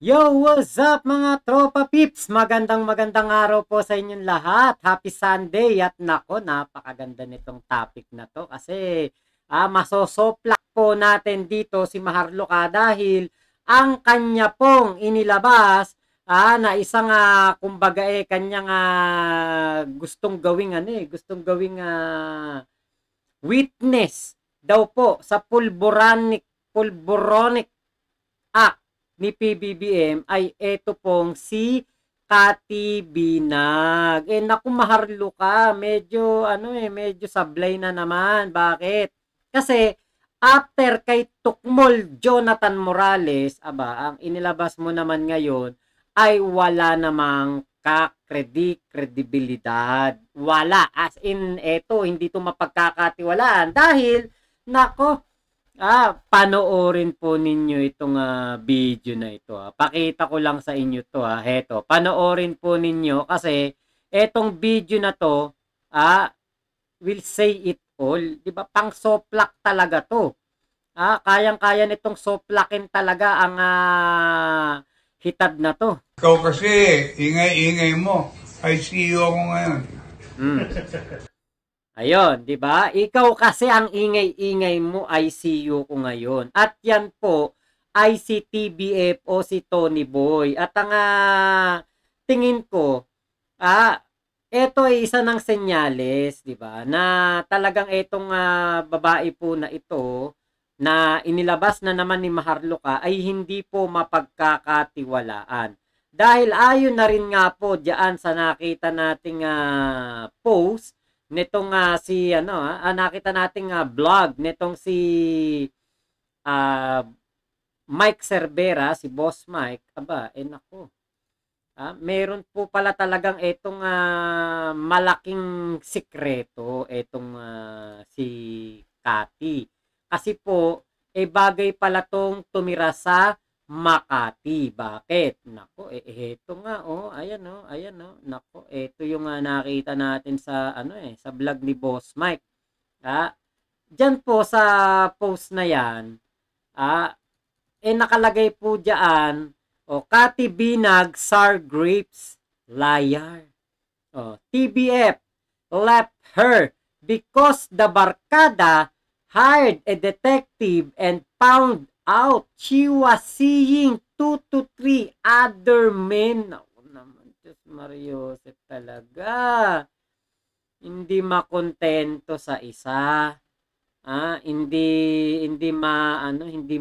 Yo, what's up mga tropa peeps? Magandang araw po sa inyong lahat. Happy Sunday at nako, napakaganda nitong topic na to kasi masosoplak po natin dito si Maharlika dahil ang kanya pong inilabas na isang kumbaga kanyang gustong gawing witness daw po sa Pulboronic Act ni PBBM ay eto pong si Cathy Binag. Naku Maharlika, medyo sablay na naman. Bakit? Kasi after kay Tukmol Jonathan Morales, ang inilabas mo naman ngayon ay wala namang credibilidad. Wala. As in, eto, hindi to mapagkakatiwalaan. Dahil, nako, panoorin po ninyo itong video na ito. Pakita ko lang sa inyo to. Heto, panoorin po ninyo kasi etong video na to will say it all. 'Di ba? Pang soplak talaga to. Kayang-kaya nitong soplakin talaga ang hitad na to. Ikaw kasi, ingay-ingay mo. ICU ako ngayon. Ayun, 'di ba? Ikaw kasi ang ingay-ingay mo, ICU ko ngayon. At yan po ay si TBF o si Tony Boy. At ang tingin ko, ito ay isa ng senyales, 'di ba? Na talagang itong babae po na ito na inilabas na naman ni Maharlika ay hindi po mapagkakatiwalaan. Dahil ayon na rin nga po diyan sa nakita nating post nitong nakita nating vlog nitong si Mike Cervera, si Boss Mike. Nako. Meron po pala talagang itong malaking sikreto itong si Cathy. Kasi po bagay pala tong tumira sa Makati. Bakit? Nako, eto nga ayan nako, eto yung nakita natin sa sa vlog ni Boss Mike. Diyan po sa post na 'yan, nakalagay po diyan, Cathy Binag, Sour Grapes, liar. TBF left her because the barkada hired a detective and found out she was seeing 2 to 3 other men. Ako naman, Diyos Mariosep talaga. Hindi makontento sa isa. Hindi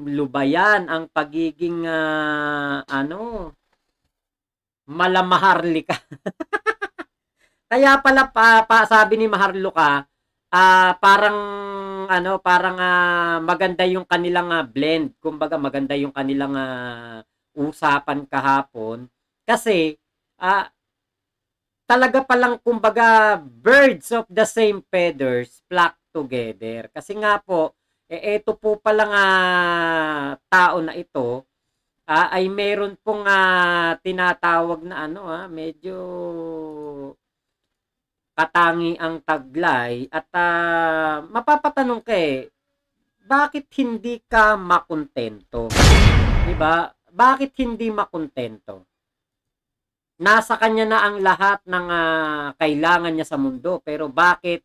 lubayan ang pagiging malamaharlika. Kaya pala sabi ni Maharlika, parang maganda yung kanilang blend. Kumbaga maganda yung kanilang usapan kahapon kasi talaga palang kumbaga birds of the same feathers flock together. Kasi nga po ito po palang tao na ito ay meron pong tinatawag na medyo katangi ang taglay at mapapatanong ka bakit hindi ka makontento? 'Di ba? Bakit hindi makontento? Nasa kanya na ang lahat ng kailangan niya sa mundo, pero bakit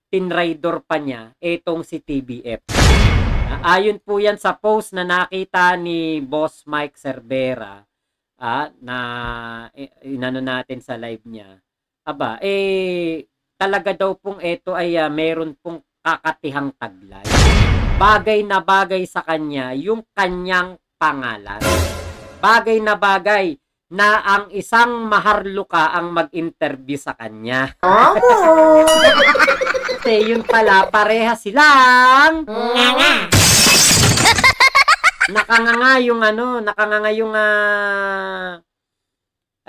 tinraidor pa niya itong si TBF? Ayon po yan sa post na nakita ni Boss Mike Cervera na inano natin sa live niya. Talaga daw pong ito ay meron pong kakatihang taglay. Bagay na bagay sa kanya yung kanyang pangalan. Bagay na bagay na ang isang Maharlika ang mag-interview sa kanya. Kasi yun pala, pareha silang nakanganga yung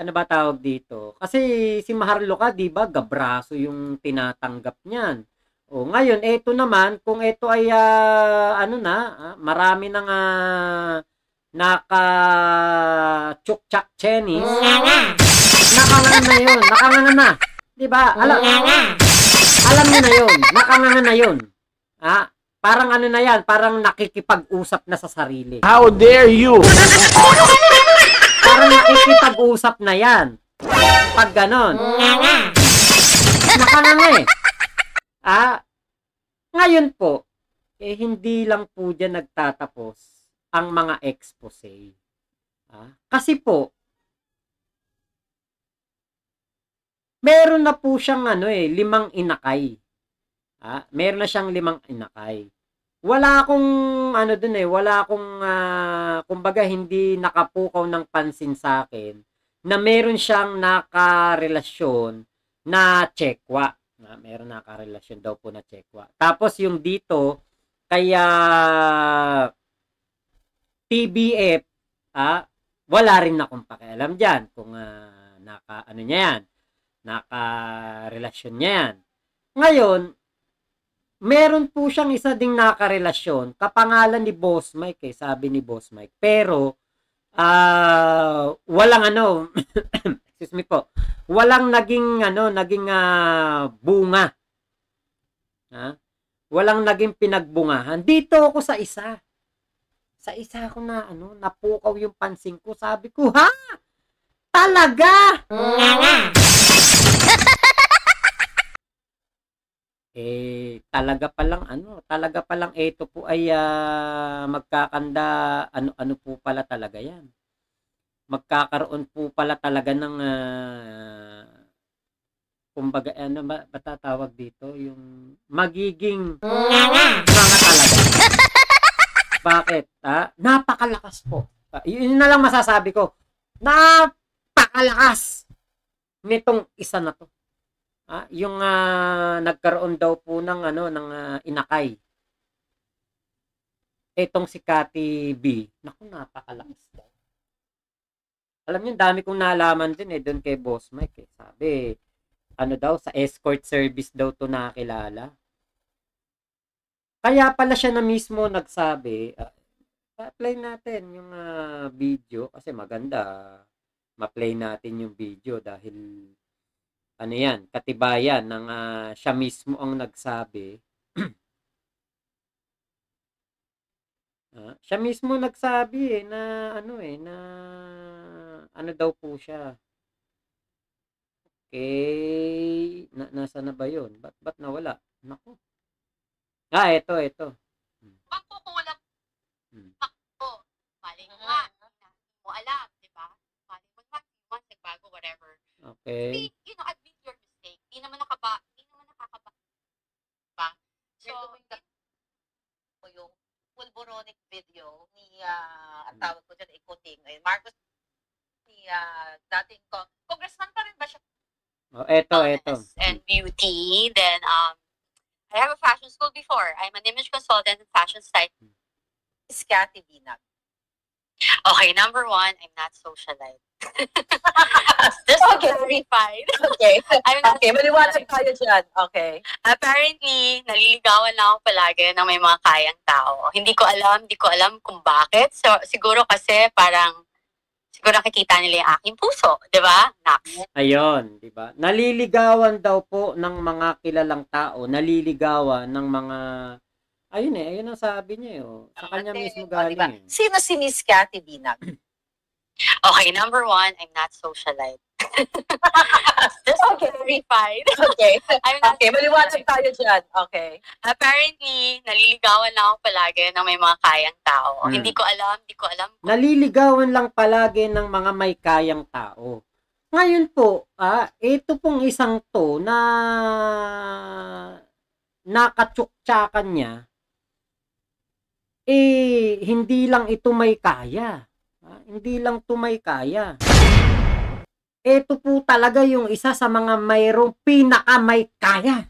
ano ba tawag dito? Kasi si Maharlika, 'di ba, gabraso yung tinatanggap niyan. Ngayon ito naman, kung ito ay marami nang naka-chuk-chak chenis. Nakanganga na 'yun, nakanganga na. 'Di ba? Alam niyo na 'yun, nakanganga na 'yun. Parang na 'yan, parang nakikipag-usap na sa sarili. How dare you? usap na yan. Pag ganon. Nakanganga eh. Ngayon po, hindi lang po dyan nagtatapos ang mga expose. Kasi po, meron na po siyang 5 inakay. Meron na siyang 5 inakay. Wala akong wala akong kumbaga hindi nakapukaw ng pansin sa akin na meron siyang nakarelasyon na tsekwa. Meron nakarelasyon daw po na tsekwa. Tapos yung dito kaya TBF, wala rin akong pakialam diyan kung niya yan. Nakarelasyon niya yan. Ngayon, meron po siyang isa ding nakarelasyon, kapangalan ni Boss Mike sabi ni Boss Mike. Pero, walang excuse me po, walang naging bunga. Walang naging pinagbungahan. Dito ako sa isa. Sa isa ako na, napukaw yung pansin ko. Sabi ko, ha? Talaga? Talaga palang ito po ay magkakanda, ano po pala talaga yan. Magkakaroon po pala talaga ng kumbaga, ba tatawag dito? Yung magiging mga talaga. Bakit? Napakalakas po. Yun na lang masasabi ko. Napakalakas nitong isa na to. Yung nagkaroon daw po ng inakay. Etong si Cathy B. Naku, napakalakas daw. Alam niyo, dami kong nalaman din doon kay Boss Mike. Sabi, daw, sa escort service daw to nakilala. Kaya pala siya na mismo nagsabi, pa-play natin yung video kasi maganda. Ma-play natin yung video dahil yan, katibayan ng siya mismo ang nagsabi. Siya mismo nagsabi na daw po siya. Okay, nasa na ba yun? Ba't nawala? Naku. Ito. Pagkukulang ako, mali mo nga, hindi mo alam, di ba? Mali mo nga, nagbago, whatever. Okay. Admit your mistake. Hindi naman nakakaba. Diba? So, yung pulboronic video ni, ang tawag ko dyan, ikuting, Marcos, ni dating congressman pa rin ba siya? Ito. And beauty. Then, I have a fashion school before. I'm an image consultant and fashion stylist. Is Cathy Binag. Okay, number 1, I'm not socialite. Just verified. Okay. Maliwanag tayo dyan. Okay. Apparently, naliligawan lang ako palagi ng may mga kayang tao. Hindi ko alam kung bakit. So, siguro kasi siguro nakikita nila yung aking puso, di ba? Ayun, di ba? Naliligawan daw po ng mga kilalang tao, naliligawan ng mga ayun ang sabi niya sa kanya mismo galing. Diba? Sino si Miss Cathy Binag? Okay, number 1, I'm not socialite. Just verified. Okay. Maliwanag tayo dyan. Okay. Apparently, naliligawan lang ako palagi ng may mga kayang tao. Hindi ko alam. Naliligawan lang palagi ng mga may kayang tao. Ngayon po, ito pong isang to na nakatsuktsakan niya, hindi lang ito may kaya. Hindi lang ito may kaya. Ito po talaga yung isa sa mga mayroong pinaka may kaya.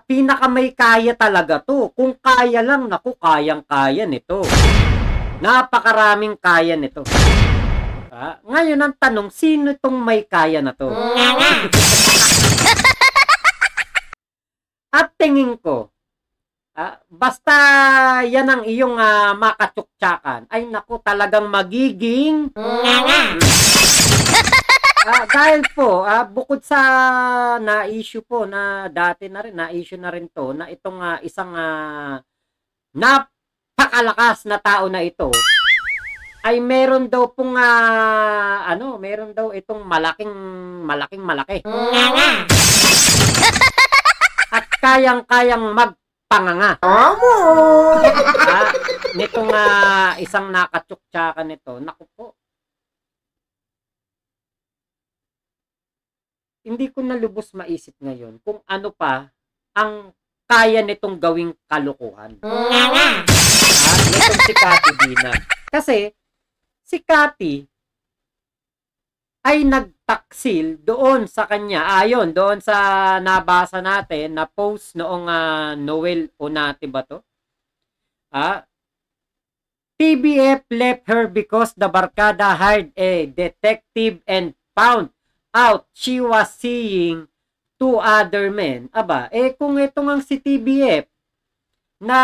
Pinaka may kaya talaga to. Kung kaya lang, naku, kayang-kaya nito. Napakaraming kaya nito. Ngayon ang tanong, sino itong may kaya na to? At tingin ko, basta yan ang iyong makatsuktsakan, ay naku, talagang magiging dahil po, bukod sa na-issue po na dati na rin, na-issue na rin to, na itong isang napakalakas na tao na ito, ay meron daw pong meron daw itong malaking malaki. At kayang-kayang magpanganga. Nitong isang nakatsuktsakan nito, naku po. Hindi ko na lubos maisip ngayon kung ano pa ang kaya nitong gawing kalokohan. Nitong si Cathy Binag. Kasi, si Cathy ay nagtaksil doon sa kanya, doon sa nabasa natin na post noong Noel Onate ba to? TBF left her because the barkada hired a detective and found out she was seeing two other men. Aba, kung ito ngang si TBF na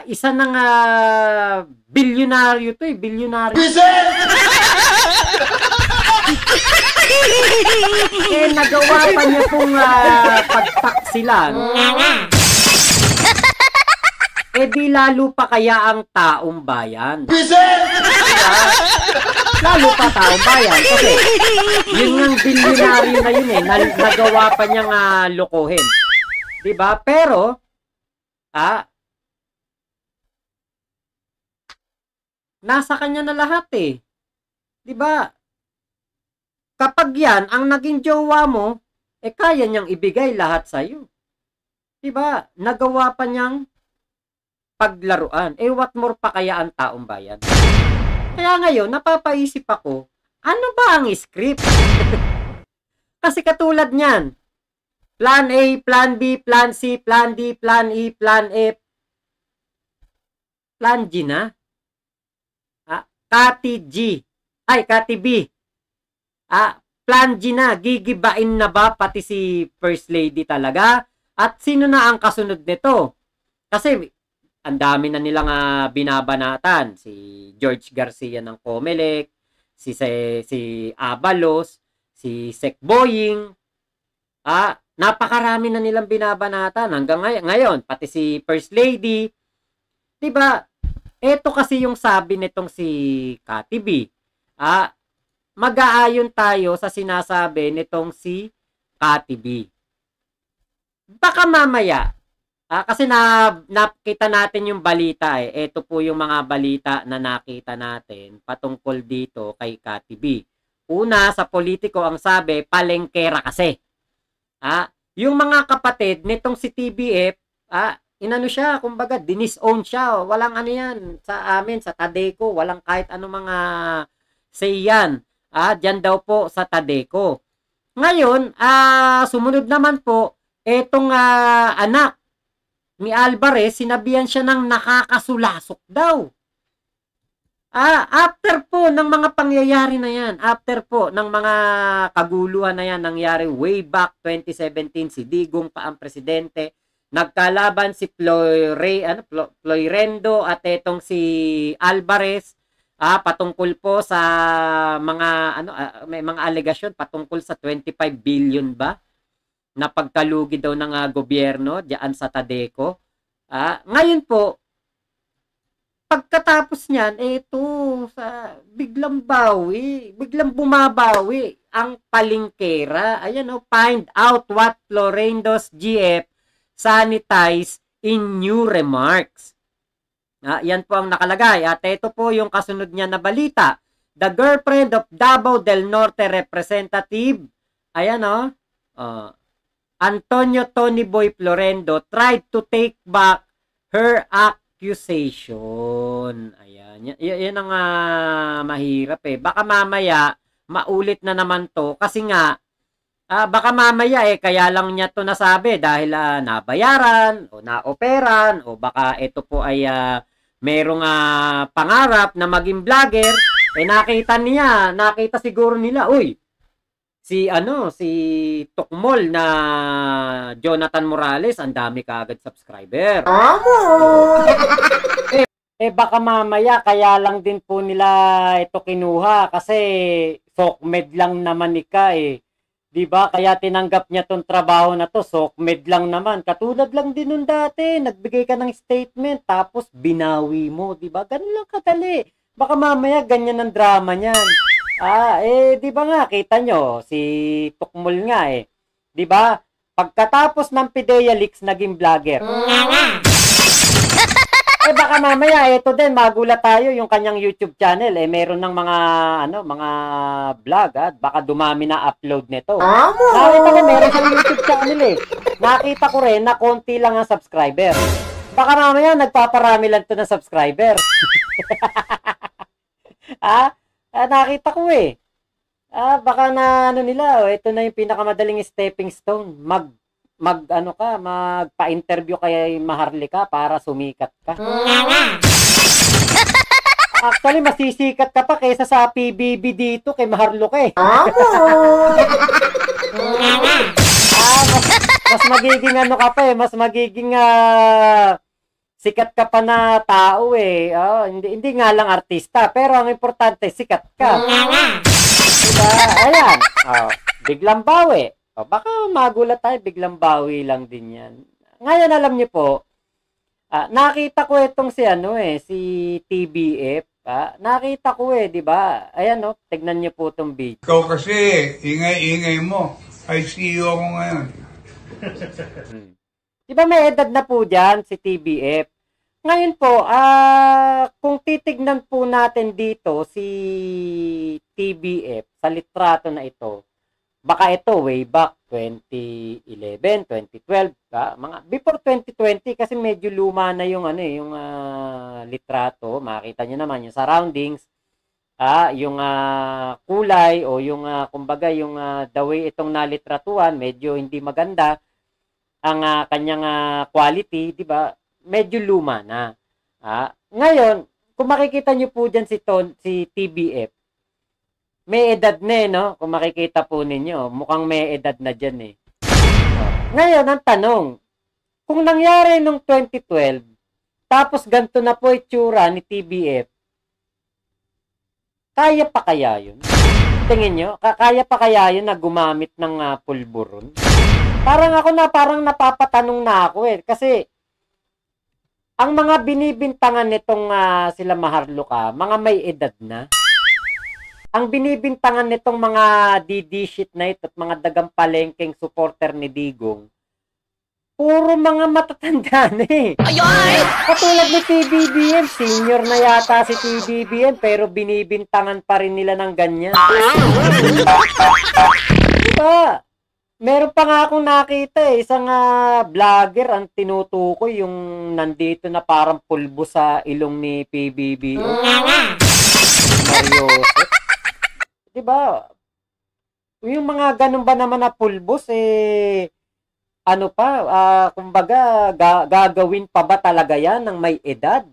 isa ng bilyonaryo to bilyonaryo. Nagawa pa niya pong pagtaksilan. Di lalo pa kaya ang taong bayan. Lalo pa taong bayan. Kasi yun ng bilyonaryo na yun nagawa pa niyang lokohin. Diba? Pero, nasa kanya na lahat Diba? Kapag yan, ang naging jowa mo, kaya niyang ibigay lahat sa'yo. Diba? Nagawa pa niyang paglaruan. What more pa kaya ang taong bayan? Kaya ngayon, napapaisip ako, ano ba ang script? Kasi katulad niyan, Plan A, Plan B, Plan C, Plan D, Plan E, Plan F, Plan G na. Cathy B. Plan G na, gigibain na ba pati si First Lady talaga? At sino na ang kasunod nito? Kasi ang dami na nilang binabanatan. Si George Garcia ng Comelec, si Abalos, si Sec Boying. Napakarami na nilang binabanatan hanggang ngayon, pati si First Lady. 'Di ba? Ito kasi yung sabi nitong si Cathy B. Mag-aayon tayo sa sinasabi nitong si Cathy B. Baka mamaya, kasi nakita natin yung balita Ito po yung mga balita na nakita natin patungkol dito kay Cathy B. Una, sa politiko ang sabi, palengkera kasi. Yung mga kapatid nitong si TBF, inano siya, kumbaga, dinisown siya. Walang ano yan sa amin, sa Tadeco. Walang kahit ano mga say yan. Diyan daw po sa Tadeco. Ngayon, sumunod naman po, etong anak ni Alvarez, sinabihan siya ng nakakasulasok daw. After po ng mga pangyayari na yan, after po ng mga kaguluhan na yan, nangyari way back 2017, si Digong pa ang presidente, nagkalaban si Floyrendo at etong si Alvarez, patungkol po sa mga may mga alegasyon patungkol sa 25 billion ba na pagkalugi daw ng gobyerno diyan sa Tadeco. Ngayon po, pagkatapos niyan, biglang bumabawi ang palengkera. Ayan find out what Florendo's GF sanitize in new remarks. Yan po ang nakalagay. At ito po yung kasunod niya na balita. The girlfriend of Davao del Norte representative, Antonio Tony Boy Florendo tried to take back her accusation. Ayan. Yan ang mahirap Baka mamaya, maulit na naman to. Kasi nga, baka mamaya kaya lang niya to nasabi dahil nabayaran o naoperan o baka ito po ay merong pangarap na maging vlogger. Nakita siguro nila, si Tukmol na Jonathan Morales, ang dami kaagad subscriber. Baka mamaya kaya lang din po nila ito kinuha kasi sokmed lang naman Diba? Kaya tinanggap niya tong trabaho na to. Sokmed lang naman. Katulad lang din nun dati. Nagbigay ka ng statement tapos binawi mo. Diba? Ganun lang kadali. Baka mamaya ganyan ang drama niyan. Di ba nga, kita nyo, si Tukmul nga Di ba? Pagkatapos ng Pidea Leaks, naging vlogger. Baka mamaya, ito din, magulat tayo yung kanyang YouTube channel. Meron ng mga vlog, baka dumami na upload nito. Nakita ko, meron siyang YouTube channel Nakita ko rin na konti lang ang subscriber. Baka mamaya, nagpaparami lang to ng subscriber. Nakita ko baka na nila, ito na yung pinakamadaling stepping stone. Magpa-interview kay Maharlika para sumikat ka. Actually, masisikat ka pa kaysa sa PBB dito kay Maharlika mas magiging ka pa mas magiging sikat ka pa na tao hindi nga lang artista, pero ang importante sikat ka. Diba? Ayan. Biglang bawi. Baka magulat tayo, biglang bawi lang din yan. Ngayon, alam niyo po, nakita ko itong si TBF. Nakita ko di ba? Ayan, tignan niyo po itong video. Ikaw kasi, ingay-ingay mo. I see you ako ngayon. Di ba may edad na po dyan si TBF? Ngayon po, kung titignan po natin dito si TBF sa litrato na ito, baka ito way back 2011, 2012, mga before 2020 kasi medyo luma na yung yung litrato. Makita niyo naman yung surroundings, yung kulay o yung kumbaga yung the way itong nalitratuan, medyo hindi maganda ang kanyang quality, di ba? Medyo luma na. Ngayon, kung makikita niyo po diyan si TBF, may edad na no? Kung makikita po ninyo, mukhang may edad na dyan Ngayon, ang tanong, kung nangyari nung 2012, tapos ganito na po itsura ni TBF, kaya pa kaya yun? Tingin nyo, kaya pa kaya yun na gumamit ng pulburon? Parang napapatanong na ako kasi ang mga binibintangan nitong sila Maharlika, mga may edad na. Ang binibintangan nitong mga DD-shit na ito at mga dagang palengkeng supporter ni Digong, puro mga matatanda na Katulad ni TBBM, senior na yata si TBBM, pero binibintangan pa rin nila ng ganyan. Diba? Meron pa nga akong nakita isang vlogger ang tinutukoy yung nandito na parang pulbo sa ilong ni PBBM. Mario. Diba? Yung mga ganun ba naman na pulbos kumbaga gagawin pa ba talaga yan ng may edad?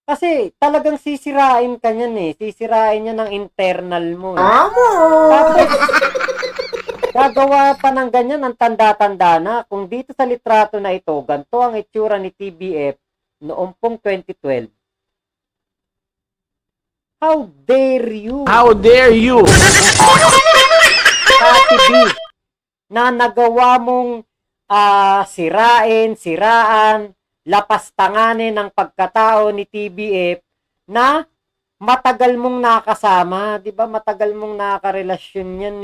Kasi talagang sisirain ka niyan sisirain niya ng internal mo Tapos gagawa pa ng ganyan ang tanda-tanda na. Kung dito sa litrato na ito, ganito ang itsura ni TBF noong pong 2012. How dare you? How dare you? Ate B, na nagawa mong siraan, lapastanganin ng pagkatao ni TBF na matagal mong nakasama, 'di ba? Matagal mong nakarelasyon yan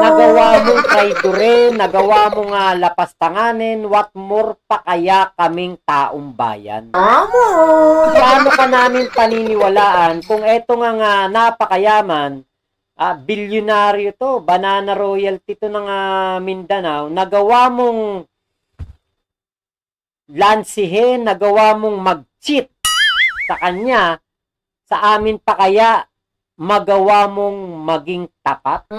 Nagawa mong traidorin, nagawa mong lapastanganin, what more pa kaya kaming taong bayan? Paano ka namin paniniwalaan kung eto nga napakayaman, bilyonaryo to, banana royalty to ng Mindanao, nagawa mong lansihin, nagawa mong mag-cheat sa kanya, sa amin pa kaya magawa mong maging tapat?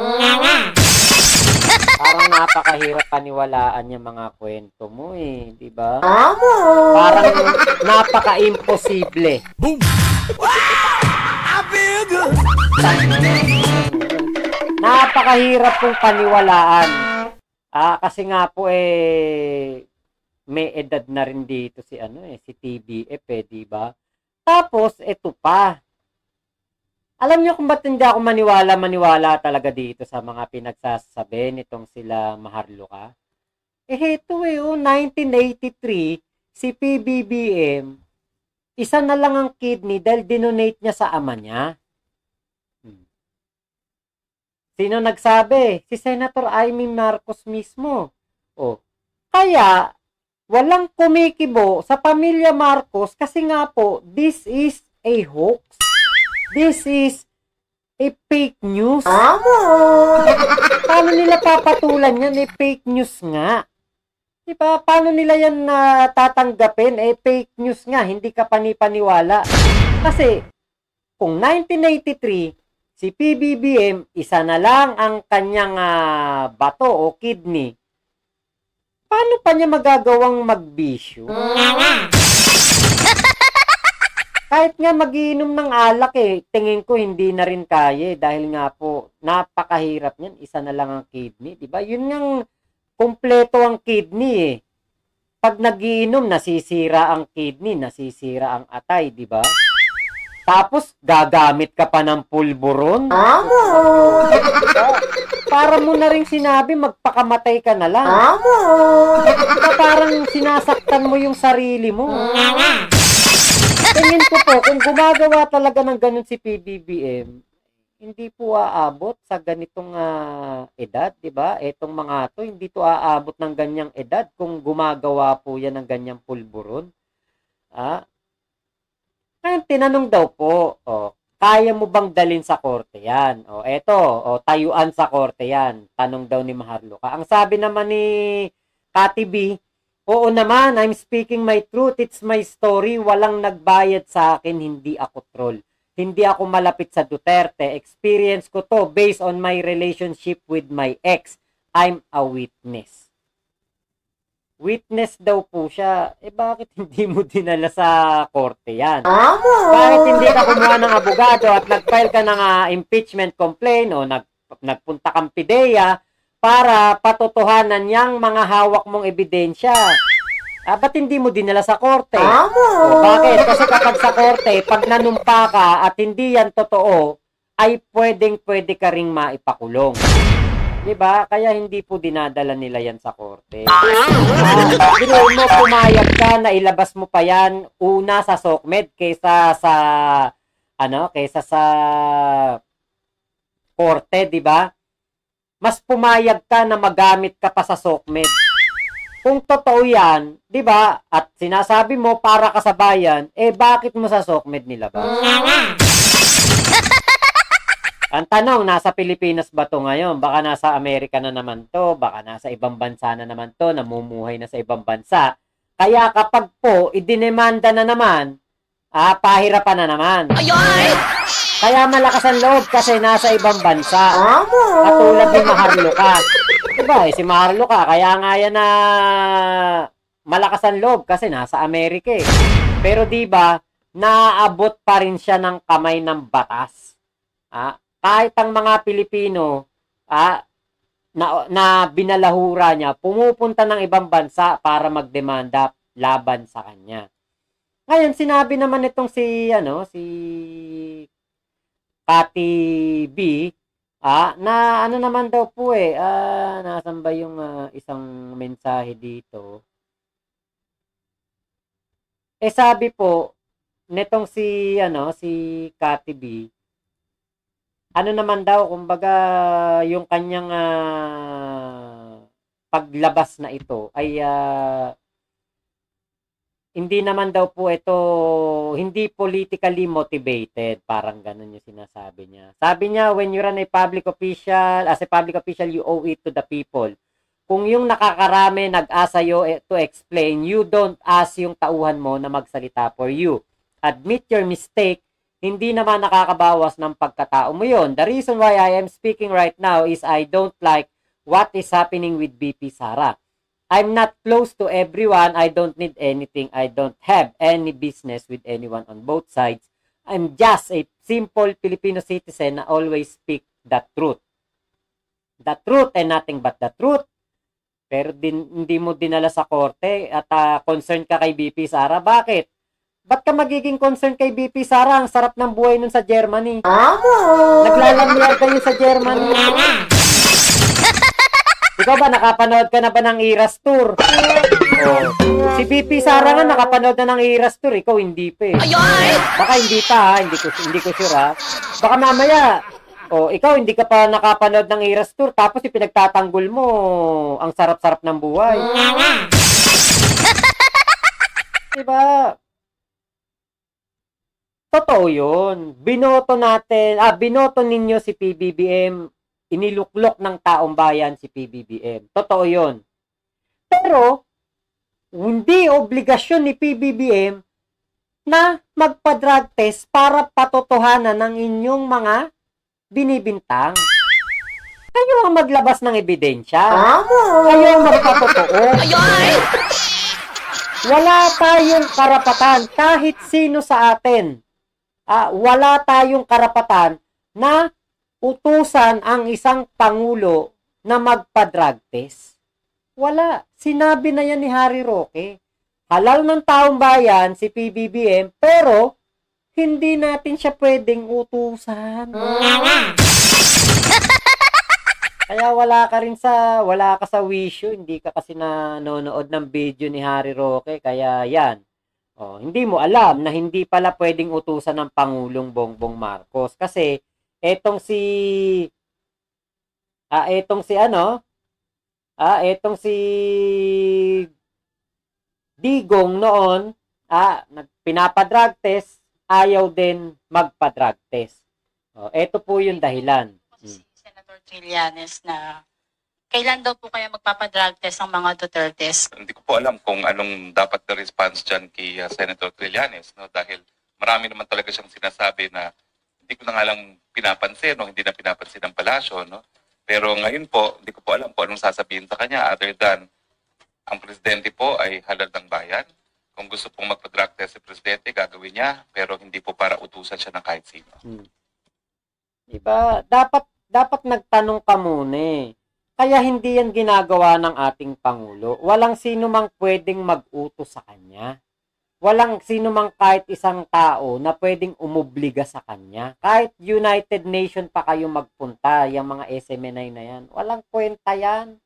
Parang napakahirap paniwalaan yung mga kwento mo di ba? Parang napaka-imposible. Boom! I feel good. Napakahirap pong paniwalaan. Kasi nga po may edad na rin dito si si TBF di ba? Tapos, ito pa. Alam niyo kung ba't hindi ako maniwala talaga dito sa mga pinagsasabi nitong sila Maharlika? Ito 1983, si PBBM, isa na lang ang kidney dahil dinonate niya sa ama niya. Sino nagsabi? Si Senator Amy Marcos mismo. O, kaya, walang kumikibo sa pamilya Marcos kasi nga po, this is a hoax. This is a fake news. Paano nila papatulan yan? Fake news nga. Diba? Paano nila yan tatanggapin? Fake news nga. Hindi ka panipaniwala. Kasi, kung 1983, si PBBM, isa na lang ang kanyang bato o kidney, paano pa niya magagawang magbisyo? Kahit nga magiinom ng alak tingin ko hindi na rin kaya dahil nga po napakahirap niyan, isa na lang ang kidney, 'di ba? Yun yang kumpleto ang kidney Pag nagiinom nasisira ang kidney, nasisira ang atay, 'di ba? Tapos gagamit ka pa ng pulburon. Para mo na rin sinabi magpakamatay ka na lang. Diba, parang sinasaktan mo yung sarili mo. Tingin ko po, kung gumagawa talaga ng ganun si PBBM, hindi po aabot sa ganitong edad, di ba? Etong mga to, hindi to aabot ng ganyang edad kung gumagawa po yan ng ganyang pulburon. Ngayon, tinanong daw po, kaya mo bang dalin sa korte yan? Tayuan sa korte yan. Tanong daw ni Maharlika. Ang sabi naman ni Kati B, oo naman, I'm speaking my truth. It's my story. Walang nagbayad sa akin. Hindi ako troll. Hindi ako malapit sa Duterte. Experience ko to based on my relationship with my ex. I'm a witness. Witness daw po siya. Bakit hindi mo dinala sa korte yan? Bakit hindi ka kumuha ng abogado at nag-file ka ng impeachment complaint o nagpunta kang PIDEA para patotohanan yang mga hawak mong ebidensya? Ba't hindi mo dinala sa korte? Bakit? Kasi kapag sa korte, pag nanumpa ka at hindi yan totoo, ay pwede ka ring maipakulong. Diba? Kaya hindi po dinadala nila yan sa korte. Ginoon mo, pumayag ka na ilabas mo pa yan una sa SOCMED kaysa sa korte, diba? Mas pumayag ka na magamit ka pa sa SOCMED. Kung totoo yan, diba? At sinasabi mo para ka sa bayan, bakit mo sa SOCMED nilabas? Ang tanong, nasa Pilipinas ba to ngayon? Baka nasa Amerika na naman to, baka nasa ibang bansa na naman to, namumuhay na sa ibang bansa. Kaya kapag po, idinemanda na naman, pahirapan na naman. Kaya malakas ang loob kasi nasa ibang bansa. Katulad ni Maharlika. Diba, si Maharlika, kaya nga yan na malakas ang loob kasi nasa Amerika Pero diba, naaabot pa rin siya ng kamay ng batas. Kahit ang mga Pilipino na binalahura niya, pumupunta ng ibang bansa para magdemanda laban sa kanya. Ngayon, sinabi naman itong si Kati B, na ano naman daw po nasan ba yung isang mensahe dito? Sabi po, netong si Kati B, ano naman daw, kumbaga, yung kanyang paglabas na ito ay hindi naman daw po ito, hindi politically motivated. Parang ganun yung sinasabi niya. Sabi niya, when you run a public official, as a public official, you owe it to the people. Kung yung nakakarami nag-asa sa'yo to explain, you don't ask yung tauhan mo na magsalita for you. Admit your mistake, hindi naman nakakabawas ng pagkatao mo yon. The reason why I am speaking right now is I don't like what is happening with BP Sara. I'm not close to everyone. I don't need anything. I don't have any business with anyone on both sides. I'm just a simple Filipino citizen na always speak the truth. The truth and nothing but the truth. Pero hindi mo dinala sa korte at concerned ka kay BP Sara. Bakit? Ba't ka magiging concern kay BP Sara? Ang sarap ng buhay nun sa Germany. Naglalamyar kayo sa Germany. Ikaw Ikaw ba, nakapanood ka na ba ng Eras Tour? Oh. Si BP Sara nga nakapanood na ng Eras Tour, ikaw hindi pa eh. Baka hindi pa ha, hindi ko sure ha. Baka mamaya, ikaw hindi ka pa nakapanood ng Eras Tour, tapos ipinagtatanggol mo, ang sarap-sarap ng buhay. Diba? Totoo yun. Binoto ninyo si PBBM, iniluklok ng taong bayan si PBBM. Totoo yun. Pero, hindi obligasyon ni PBBM na magpa-drug test para patotohanan ng inyong mga binibintang. Kayo ang maglabas ng ebidensya. Kayo ang magpatotoo. Wala tayong karapatan, kahit sino sa atin. Wala tayong karapatan na utusan ang isang pangulo na magpa-drug test. Wala. Sinabi na yan ni Harry Roque. Halal ng taong bayan si PBBM, pero hindi natin siya pwedeng utusan. Kaya wala ka sa wisyo, hindi ka kasi nanonood ng video ni Harry Roque, kaya yan. Hindi mo alam na hindi pala pwedeng utusan ng Pangulong Bongbong Marcos kasi etong si Digong noon, pinapa-drug test, ayaw din magpa-drug test. Ito po yung dahilan. Si Senator Trillanes na kailan daw po kaya magpapadrug test ang mga Dutertes? Hindi ko po alam kung anong dapat na response dyan kay Senator Trillanes, no? Dahil marami naman talaga siyang sinasabi na hindi ko na nga lang pinapansin o hindi na pinapansin ng palasyo, no? Pero ngayon po, hindi ko po alam kung anong sasabihin sa kanya other than ang presidente po ay halal ng bayan. Kung gusto pong magpa-drug test si presidente, gagawin niya, pero hindi po para utusan siya ng kahit sino. Diba? Dapat nagtanong ka muna eh. Kaya hindi yan ginagawa ng ating Pangulo. Walang sino mang pwedeng mag-utos sa kanya. Walang sino mang kahit isang tao na pwedeng umubliga sa kanya. Kahit United Nation pa kayo magpunta, yung mga SMNI na yan. Walang kwenta yan.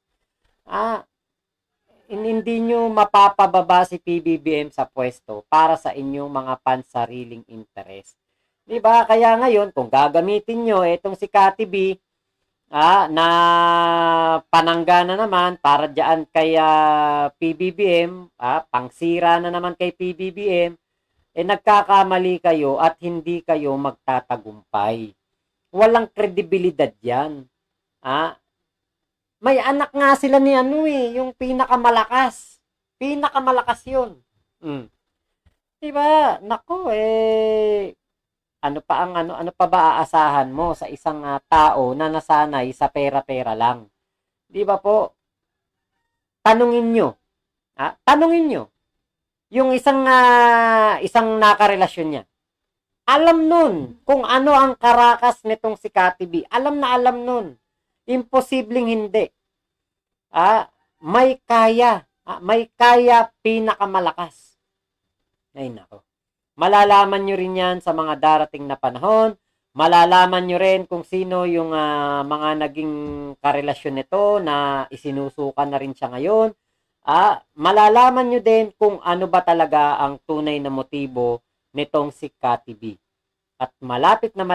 Hindi nyo mapapababa si PBBM sa pwesto para sa inyong mga pansariling interest. Diba? Kaya ngayon, kung gagamitin nyo itong si Cathy B, na panangga na naman para diyan kay PBBM, pangsira na naman kay PBBM, nagkakamali kayo at hindi kayo magtatagumpay. Walang kredibilidad yan. May anak nga sila ni yung pinakamalakas. Pinakamalakas yun. Diba? Nako, ano pa ba aasahan mo sa isang tao na nasanay sa pera-pera lang? Di ba po? Tanungin nyo. Tanungin nyo. Yung isang nakarelasyon niya. Alam nun kung ano ang karakas nitong si Cathy B. Alam na alam nun. Imposibleng hindi. May kaya. May kaya pinakamalakas. Ay nako. Malalaman nyo rin yan sa mga darating na panahon. Malalaman nyo rin kung sino yung mga naging karelasyon nito na isinusukan na rin siya ngayon. Malalaman nyo din kung ano ba talaga ang tunay na motibo nitong si Cathy B. At malapit na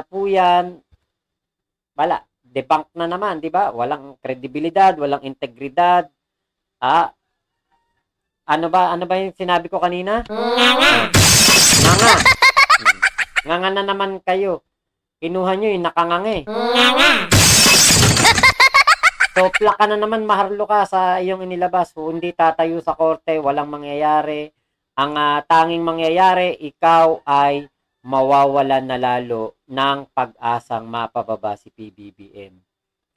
po yan. Debunk na naman, di ba? Walang kredibilidad, walang integridad. Ano ba yung sinabi ko kanina? Nganga na naman kayo. Kinuha nyo yung nakangangi. Topla ka na naman, maharlo ka sa iyong inilabas. Kung hindi tatayo sa korte, walang mangyayari. Ang tanging mangyayari, ikaw ay mawawalan na lalo ng pag-asang mapababa si PBBM.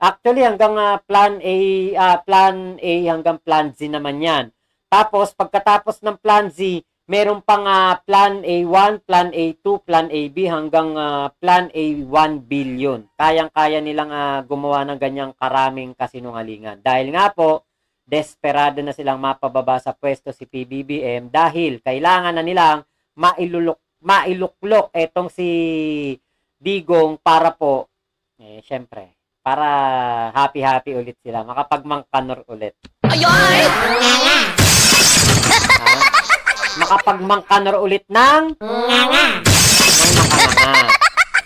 Actually, hanggang plan A hanggang plan Z naman yan. Tapos, pagkatapos ng plan Z, meron pang plan A1, plan A2, plan AB hanggang plan A1 billion. Kayang-kaya nilang gumawa ng ganyang karaming kasinungalingan. Dahil nga po, desperado na silang mapababa sa pwesto si PBBM dahil kailangan na nilang mailuklok etong si Digong para po, syempre, Para happy-happy ulit sila. Makapagmangkanor ulit. Ayoy! Makapagmangkanor ulit ng nakanganga.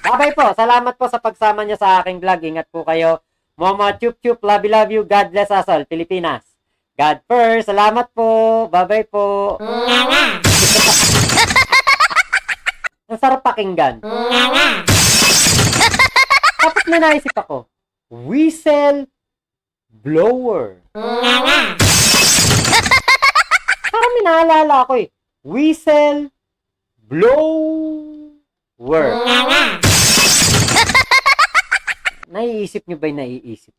Bye-bye po. Salamat po sa pagsama niyo sa aking vlog. Ingat po kayo. Mama chup chup. Love you. God bless us all. Pilipinas. God first. Salamat po. Bye-bye po. Ang sarap pakinggan. Tapos na naisip ako. Whistle blower. Parang may naalala ako eh. Whistle blower. Naiisip nyo ba yung naiisip?